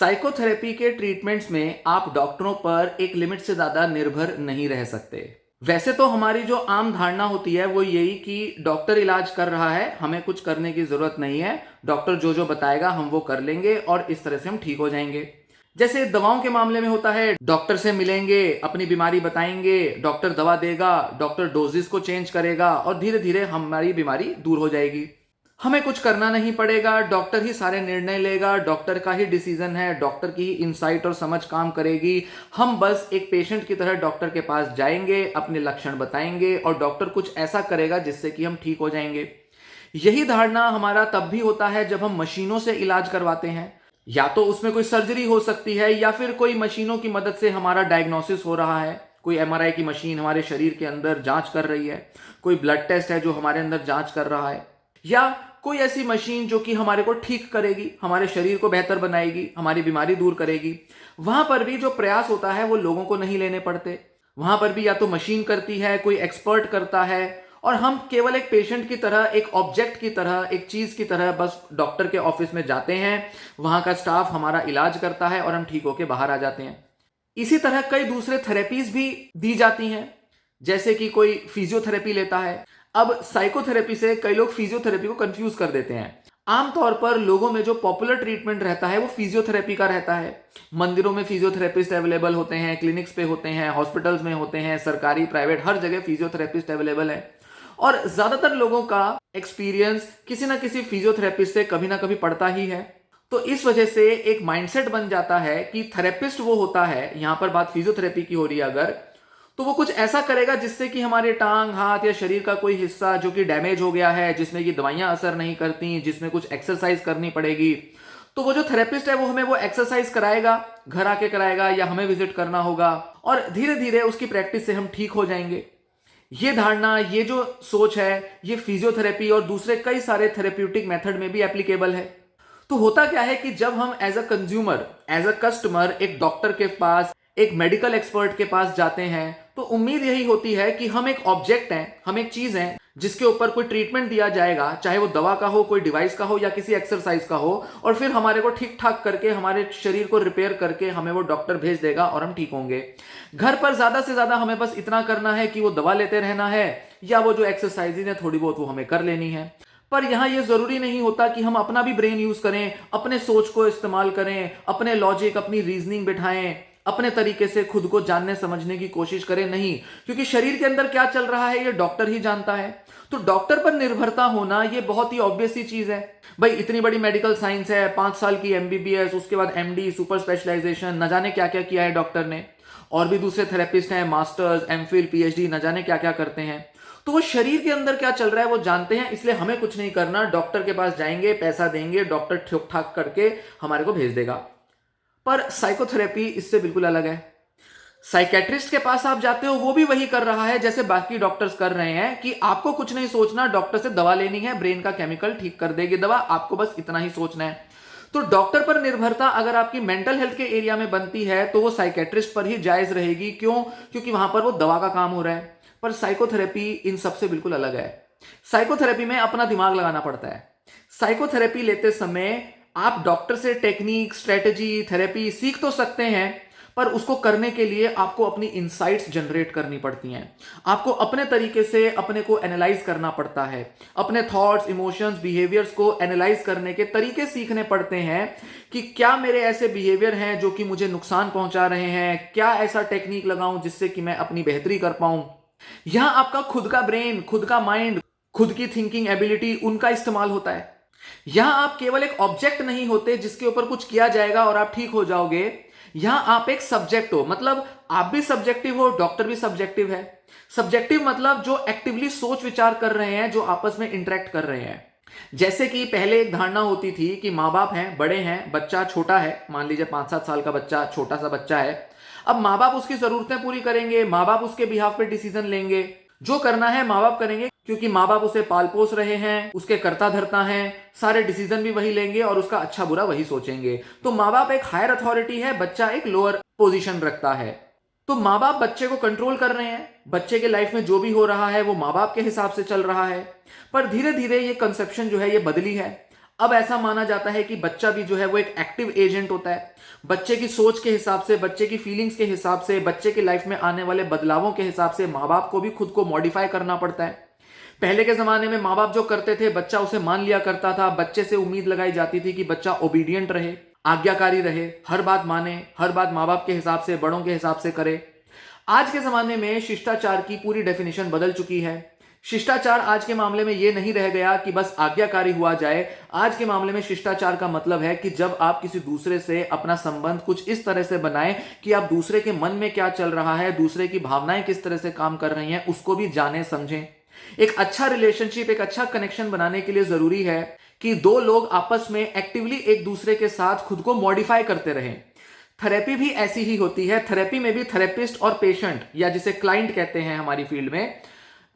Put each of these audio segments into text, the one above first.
Psychotherapy के treatments में आप डॉक्टरों पर एक लिमिट से ज़्यादा निर्भर नहीं रह सकते। वैसे तो हमारी जो आम धारणा होती है वो यही कि डॉक्टर इलाज कर रहा है, हमें कुछ करने की ज़रूरत नहीं है, डॉक्टर जो जो बताएगा हम वो कर लेंगे और इस तरह से हम ठीक हो जाएंगे। जैसे दवाओं के मामले में होता है, डॉक्टर से मिलेंगे, अपनी बीमारी बताएंगे, डॉक्टर दवा देगा, डॉक्टर डोजेस को चेंज करेगा और धीरे धीरे हमारी बीमारी दूर हो जाएगी। हमें कुछ करना नहीं पड़ेगा, डॉक्टर ही सारे निर्णय लेगा, डॉक्टर का ही डिसीजन है, डॉक्टर की ही इंसाइट और समझ काम करेगी। हम बस एक पेशेंट की तरह डॉक्टर के पास जाएंगे, अपने लक्षण बताएंगे और डॉक्टर कुछ ऐसा करेगा जिससे कि हम ठीक हो जाएंगे। यही धारणा हमारा तब भी होता है जब हम मशीनों से इलाज करवाते हैं। या तो उसमें कोई सर्जरी हो सकती है या फिर कोई मशीनों की मदद से हमारा डायग्नोसिस हो रहा है। कोई एमआरआई की मशीन हमारे शरीर के अंदर जांच कर रही है, कोई ब्लड टेस्ट है जो हमारे अंदर जांच कर रहा है, या कोई ऐसी मशीन जो कि हमारे को ठीक करेगी, हमारे शरीर को बेहतर बनाएगी, हमारी बीमारी दूर करेगी। वहां पर भी जो प्रयास होता है वो लोगों को नहीं लेने पड़ते। वहां पर भी या तो मशीन करती है, कोई एक्सपर्ट करता है और हम केवल एक पेशेंट की तरह, एक ऑब्जेक्ट की तरह, एक चीज की तरह बस डॉक्टर के ऑफिस में जाते हैं, वहां का स्टाफ हमारा इलाज करता है और हम ठीक होकर बाहर आ जाते हैं। इसी तरह कई दूसरे थेरेपीज भी दी जाती हैं, जैसे कि कोई फिजियोथेरेपी लेता है। अब साइकोथेरेपी से कई लोग फिजियोथेरेपी को कंफ्यूज कर देते हैं। आमतौर पर लोगों में जो पॉपुलर ट्रीटमेंट रहता है वो फिजियोथेरेपी का रहता है। मंदिरों में फिजियोथेरेपिस्ट अवेलेबल होते हैं, क्लिनिक्स पे होते हैं, हॉस्पिटल्स में होते हैं, सरकारी प्राइवेट हर जगह फिजियोथेरेपिस्ट अवेलेबल है। और ज्यादातर लोगों का एक्सपीरियंस किसी ना किसी फिजियोथेरेपिस्ट से कभी ना कभी पड़ता ही है। तो इस वजह से एक माइंडसेट बन जाता है कि थेरेपिस्ट वो होता है, यहां पर बात फिजियोथेरेपी की हो रही है अगर, तो वो कुछ ऐसा करेगा जिससे कि हमारे टांग, हाथ या शरीर का कोई हिस्सा जो कि डैमेज हो गया है, जिसमें कि दवाइयां असर नहीं करती, जिसमें कुछ एक्सरसाइज करनी पड़ेगी, तो वो जो थेरेपिस्ट है वो हमें वो एक्सरसाइज कराएगा, घर आके कराएगा या हमें विजिट करना होगा और धीरे धीरे उसकी प्रैक्टिस से हम ठीक हो जाएंगे। ये धारणा, ये जो सोच है, ये फिजियोथेरेपी और दूसरे कई सारे थेरेप्यूटिक मेथड में भी एप्लीकेबल है। तो होता क्या है कि जब हम as a consumer, as a customer एक डॉक्टर के पास, एक मेडिकल एक्सपर्ट के पास जाते हैं तो उम्मीद यही होती है कि हम एक ऑब्जेक्ट हैं, हम एक चीज हैं जिसके ऊपर कोई ट्रीटमेंट दिया जाएगा, चाहे वो दवा का हो, कोई डिवाइस का हो या किसी एक्सरसाइज का हो, और फिर हमारे को ठीक ठाक करके, हमारे शरीर को रिपेयर करके हमें वो डॉक्टर भेज देगा और हम ठीक होंगे। घर पर ज्यादा से ज्यादा हमें बस इतना करना है कि वो दवा लेते रहना है या वो जो एक्सरसाइजेज है थोड़ी बहुत वो हमें कर लेनी है। पर यहां ये जरूरी नहीं होता कि हम अपना भी ब्रेन यूज करें, अपने सोच को इस्तेमाल करें, अपने लॉजिक, अपनी रीजनिंग बिठाएं, अपने तरीके से खुद को जानने समझने की कोशिश करें। नहीं, क्योंकि शरीर के अंदर क्या चल रहा है ये डॉक्टर ही जानता है। तो डॉक्टर पर निर्भरता होना ये बहुत ही ऑब्वियस सी चीज है। भाई इतनी बड़ी मेडिकल साइंस है, 5 साल की एमबीबीएस, उसके बाद एमडी, सुपर स्पेशलाइजेशन, न जाने क्या क्या किया है डॉक्टर ने। और भी दूसरे थेरेपिस्ट हैं, मास्टर्स, एमफिल, पीएचडी, न जाने क्या क्या करते हैं। तो वो शरीर के अंदर क्या चल रहा है वो जानते हैं, इसलिए हमें कुछ नहीं करना, डॉक्टर के पास जाएंगे, पैसा देंगे, डॉक्टर ठीक ठाक करके हमारे को भेज देगा। पर साइकोथेरेपी इससे बिल्कुल अलग है। साइकेट्रिस्ट के पास आप जाते हो, वो भी वही कर रहा है जैसे बाकी डॉक्टर्स कर रहे हैं कि आपको कुछ नहीं सोचना, डॉक्टर से दवा लेनी है, ब्रेन का केमिकल ठीक कर देगी दवा, आपको बस इतना ही सोचना है। तो डॉक्टर पर निर्भरता अगर आपकी मेंटल हेल्थ के एरिया में बनती है तो वो साइकेट्रिस्ट पर ही जायज रहेगी। क्यों? क्योंकि वहां पर वो दवा का काम हो रहा है। पर साइकोथेरेपी इन सबसे बिल्कुल अलग है। साइकोथेरेपी में अपना दिमाग लगाना पड़ता है। साइकोथेरेपी लेते समय आप डॉक्टर से टेक्निक, स्ट्रेटेजी, थेरेपी सीख तो सकते हैं, पर उसको करने के लिए आपको अपनी इंसाइट्स जनरेट करनी पड़ती हैं। आपको अपने तरीके से अपने को एनालाइज करना पड़ता है, अपने थॉट्स, इमोशंस, बिहेवियर्स को एनालाइज करने के तरीके सीखने पड़ते हैं कि क्या मेरे ऐसे बिहेवियर हैं जो कि मुझे नुकसान पहुंचा रहे हैं, क्या ऐसा टेक्निक लगाऊं जिससे कि मैं अपनी बेहतरी कर पाऊं। यहां आपका खुद का ब्रेन, खुद का माइंड, खुद की थिंकिंग एबिलिटी, उनका इस्तेमाल होता है। यहां आप केवल एक ऑब्जेक्ट नहीं होते जिसके ऊपर कुछ किया जाएगा और आप ठीक हो जाओगे। यहां आप एक सब्जेक्ट हो, मतलब आप भी सब्जेक्टिव हो, डॉक्टर भी सब्जेक्टिव है। सब्जेक्टिव मतलब जो एक्टिवली सोच विचार कर रहे हैं, जो आपस में इंटरेक्ट कर रहे हैं। जैसे कि पहले एक धारणा होती थी कि माँ बाप हैं, बड़े हैं, बच्चा छोटा है, मान लीजिए 5-7 साल का बच्चा, छोटा सा बच्चा है। अब माँ बाप उसकी जरूरतें पूरी करेंगे, माँ बाप उसके बिहाफ पे डिसीजन लेंगे, जो करना है माँ बाप करेंगे, क्योंकि माँ बाप उसे पाल पोस रहे हैं, उसके कर्ता धर्ता हैं, सारे डिसीजन भी वही लेंगे और उसका अच्छा बुरा वही सोचेंगे। तो माँ बाप एक हायर अथॉरिटी है, बच्चा एक लोअर पोजीशन रखता है। तो माँ बाप बच्चे को कंट्रोल कर रहे हैं, बच्चे के लाइफ में जो भी हो रहा है वो माँ बाप के हिसाब से चल रहा है। पर धीरे धीरे ये कंसेप्शन जो है ये बदली है। अब ऐसा माना जाता है कि बच्चा भी जो है वो एक एक्टिव एजेंट होता है। बच्चे की सोच के हिसाब से, बच्चे की फीलिंग्स के हिसाब से, बच्चे की लाइफ में आने वाले बदलावों के हिसाब से माँ बाप को भी खुद को मॉडिफाई करना पड़ता है। पहले के जमाने में माँ बाप जो करते थे बच्चा उसे मान लिया करता था। बच्चे से उम्मीद लगाई जाती थी कि बच्चा ओबीडियंट रहे, आज्ञाकारी रहे, हर बात माने, हर बात माँ बाप के हिसाब से, बड़ों के हिसाब से करे। आज के जमाने में शिष्टाचार की पूरी डेफिनेशन बदल चुकी है। शिष्टाचार आज के मामले में यह नहीं रह गया कि बस आज्ञाकारी हुआ जाए। आज के मामले में शिष्टाचार का मतलब है कि जब आप किसी दूसरे से अपना संबंध कुछ इस तरह से बनाएं कि आप दूसरे के मन में क्या चल रहा है, दूसरे की भावनाएं किस तरह से काम कर रही हैं, उसको भी जाने समझें। एक अच्छा रिलेशनशिप, एक अच्छा कनेक्शन बनाने के लिए जरूरी है कि दो लोग आपस में एक्टिवली एक दूसरे के साथ खुद को मॉडिफाई करते रहें। थेरेपी भी ऐसी ही होती है। थेरेपी में भी थेरेपिस्ट और पेशेंट, या जिसे क्लाइंट कहते हैं हमारी फील्ड में,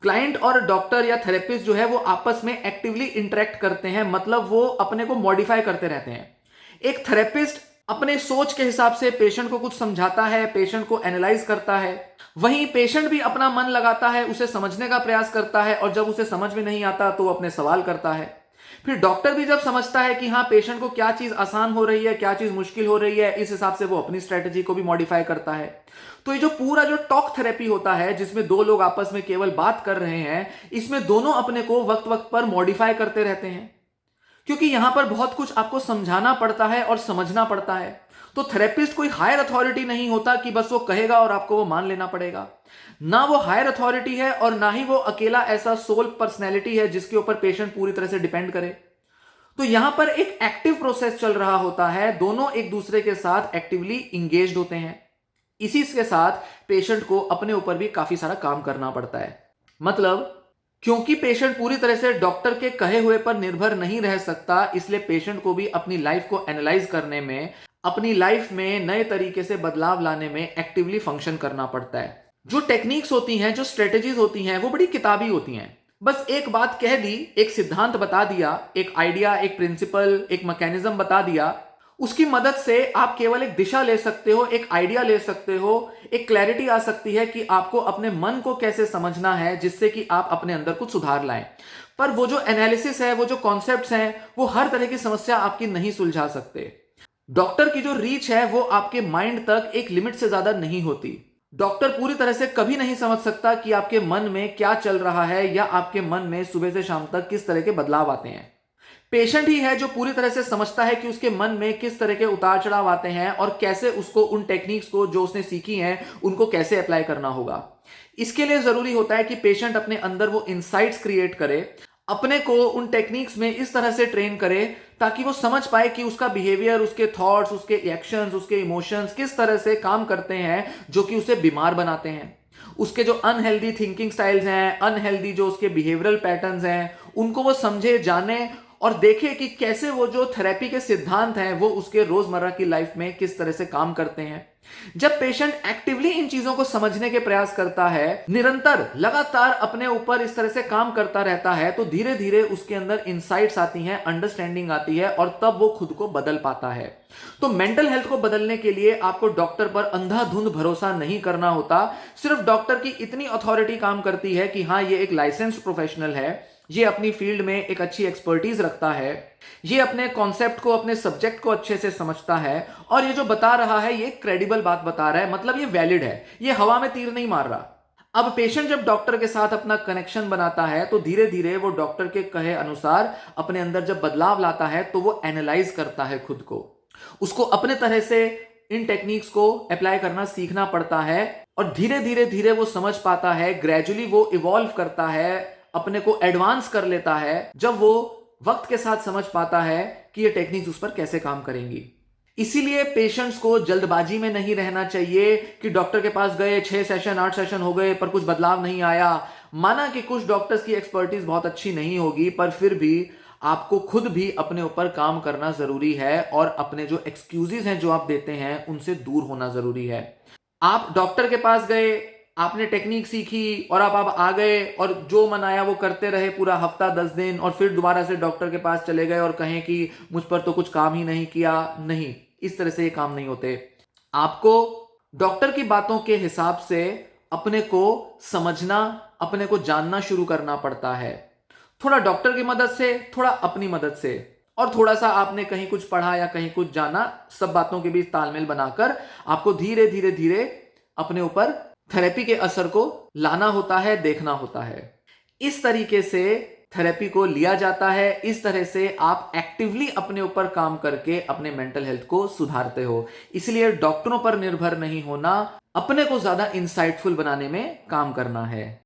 क्लाइंट और डॉक्टर या थेरेपिस्ट जो है वो आपस में एक्टिवली इंटरेक्ट करते हैं, मतलब वो अपने को मॉडिफाई करते रहते हैं। एक थेरेपिस्ट अपने सोच के हिसाब से पेशेंट को कुछ समझाता है, पेशेंट को एनालाइज करता है। वहीं पेशेंट भी अपना मन लगाता है, उसे समझने का प्रयास करता है, और जब उसे समझ में नहीं आता तो वो अपने सवाल करता है। फिर डॉक्टर भी जब समझता है कि हाँ पेशेंट को क्या चीज आसान हो रही है, क्या चीज मुश्किल हो रही है, इस हिसाब से वो अपनी स्ट्रेटेजी को भी मॉडिफाई करता है। तो ये जो पूरा जो टॉक थेरेपी होता है, जिसमें दो लोग आपस में केवल बात कर रहे हैं, इसमें दोनों अपने को वक्त वक्त पर मॉडिफाई करते रहते हैं, क्योंकि यहां पर बहुत कुछ आपको समझाना पड़ता है और समझना पड़ता है। तो थेरेपिस्ट कोई हायर अथॉरिटी नहीं होता कि बस वो कहेगा और आपको वो मान लेना पड़ेगा। ना वो हायर अथॉरिटी है और ना ही वो अकेला ऐसा सोल पर्सनैलिटी है जिसके ऊपर पेशेंट पूरी तरह से डिपेंड करे। तो यहां पर एक एक्टिव प्रोसेस चल रहा होता है, दोनों एक दूसरे के साथ एक्टिवली इंगेज्ड होते हैं। इसी के साथ पेशेंट को अपने ऊपर भी काफी सारा काम करना पड़ता है। मतलब क्योंकि पेशेंट पूरी तरह से डॉक्टर के कहे हुए पर निर्भर नहीं रह सकता, इसलिए पेशेंट को भी अपनी लाइफ को एनालाइज करने में, अपनी लाइफ में नए तरीके से बदलाव लाने में एक्टिवली फंक्शन करना पड़ता है। जो टेक्निक्स होती हैं, जो स्ट्रेटेजीज होती हैं, वो बड़ी किताबी होती हैं। बस एक बात कह दी, एक सिद्धांत बता दिया, एक आइडिया, एक प्रिंसिपल, एक मैकेनिज्म बता दिया, उसकी मदद से आप केवल एक दिशा ले सकते हो, एक आइडिया ले सकते हो, एक क्लैरिटी आ सकती है कि आपको अपने मन को कैसे समझना है जिससे कि आप अपने अंदर कुछ सुधार लाएं। पर वो जो एनालिसिस है, वो जो कॉन्सेप्ट्स हैं, वो हर तरह की समस्या आपकी नहीं सुलझा सकते। डॉक्टर की जो रीच है वो आपके माइंड तक एक लिमिट से ज्यादा नहीं होती। डॉक्टर पूरी तरह से कभी नहीं समझ सकता कि आपके मन में क्या चल रहा है या आपके मन में सुबह से शाम तक किस तरह के बदलाव आते हैं। पेशेंट ही है जो पूरी तरह से समझता है कि उसके मन में किस तरह के उतार चढ़ाव आते हैं और कैसे उसको उन टेक्निक्स को जो उसने सीखी हैं उनको कैसे अप्लाई करना होगा। इसके लिए जरूरी होता है कि पेशेंट अपने अंदर वो इंसाइट्स क्रिएट करे, अपने को उन टेक्निक्स में इस तरह से ट्रेन करे ताकि वो समझ पाए कि उसका बिहेवियर, उसके थॉट्स, उसके एक्शंस, उसके इमोशंस किस तरह से काम करते हैं जो कि उसे बीमार बनाते हैं। उसके जो अनहेल्दी थिंकिंग स्टाइल्स हैं, अनहेल्दी जो उसके बिहेवियरल पैटर्न्स हैं, उनको वो समझे, जाने और देखे कि कैसे वो जो थेरेपी के सिद्धांत हैं वो उसके रोजमर्रा की लाइफ में किस तरह से काम करते हैं। जब पेशेंट एक्टिवली इन चीजों को समझने के प्रयास करता है, निरंतर लगातार अपने ऊपर इस तरह से काम करता रहता है, तो धीरे धीरे उसके अंदर इंसाइट्स आती हैं, अंडरस्टैंडिंग आती है और तब वो खुद को बदल पाता है। तो मेंटल हेल्थ को बदलने के लिए आपको डॉक्टर पर अंधाधुंध भरोसा नहीं करना होता। सिर्फ डॉक्टर की इतनी अथॉरिटी काम करती है कि हाँ, ये एक लाइसेंस्ड प्रोफेशनल है, ये अपनी फील्ड में एक अच्छी एक्सपर्टीज रखता है, ये अपने कॉन्सेप्ट को, अपने सब्जेक्ट को अच्छे से समझता है और ये जो बता रहा है ये क्रेडिबल बात बता रहा है, मतलब ये वैलिड है, ये हवा में तीर नहीं मार रहा। अब पेशेंट जब डॉक्टर के साथ अपना कनेक्शन बनाता है तो धीरे धीरे वो डॉक्टर के कहे अनुसार अपने अंदर जब बदलाव लाता है तो वो एनालाइज करता है खुद को, उसको अपने तरह से इन टेक्निक्स को अप्लाई करना सीखना पड़ता है और धीरे धीरे धीरे वो समझ पाता है, ग्रेजुअली वो इवॉल्व करता है, अपने को एडवांस कर लेता है जब वो वक्त के साथ समझ पाता है कि ये टेक्निक्स उस पर कैसे काम करेंगी। इसीलिए पेशेंट्स को जल्दबाजी में नहीं रहना चाहिए कि डॉक्टर के पास गए, 6 सेशन 8 सेशन हो गए पर कुछ बदलाव नहीं आया। माना कि कुछ डॉक्टर्स की एक्सपर्टीज बहुत अच्छी नहीं होगी, पर फिर भी आपको खुद भी अपने ऊपर काम करना जरूरी है और अपने जो एक्सक्यूजेस हैं जो आप देते हैं उनसे दूर होना जरूरी है। आप डॉक्टर के पास गए, आपने टेक्निक सीखी और आप आ गए और जो मन आया वो करते रहे पूरा हफ्ता 10 दिन और फिर दोबारा से डॉक्टर के पास चले गए और कहें कि मुझ पर तो कुछ काम ही नहीं किया। नहीं, इस तरह से ये काम नहीं होते। आपको डॉक्टर की बातों के हिसाब से अपने को समझना, अपने को जानना शुरू करना पड़ता है, थोड़ा डॉक्टर की मदद से, थोड़ा अपनी मदद से। और थोड़ा सा आपने कहीं कुछ पढ़ा या कहीं कुछ जाना, सब बातों के बीच तालमेल बनाकर आपको धीरे धीरे धीरे अपने ऊपर थेरेपी के असर को लाना होता है, देखना होता है। इस तरीके से थेरेपी को लिया जाता है। इस तरह से आप एक्टिवली अपने ऊपर काम करके अपने मेंटल हेल्थ को सुधारते हो। इसलिए डॉक्टरों पर निर्भर नहीं होना, अपने को ज्यादा इंसाइटफुल बनाने में काम करना है।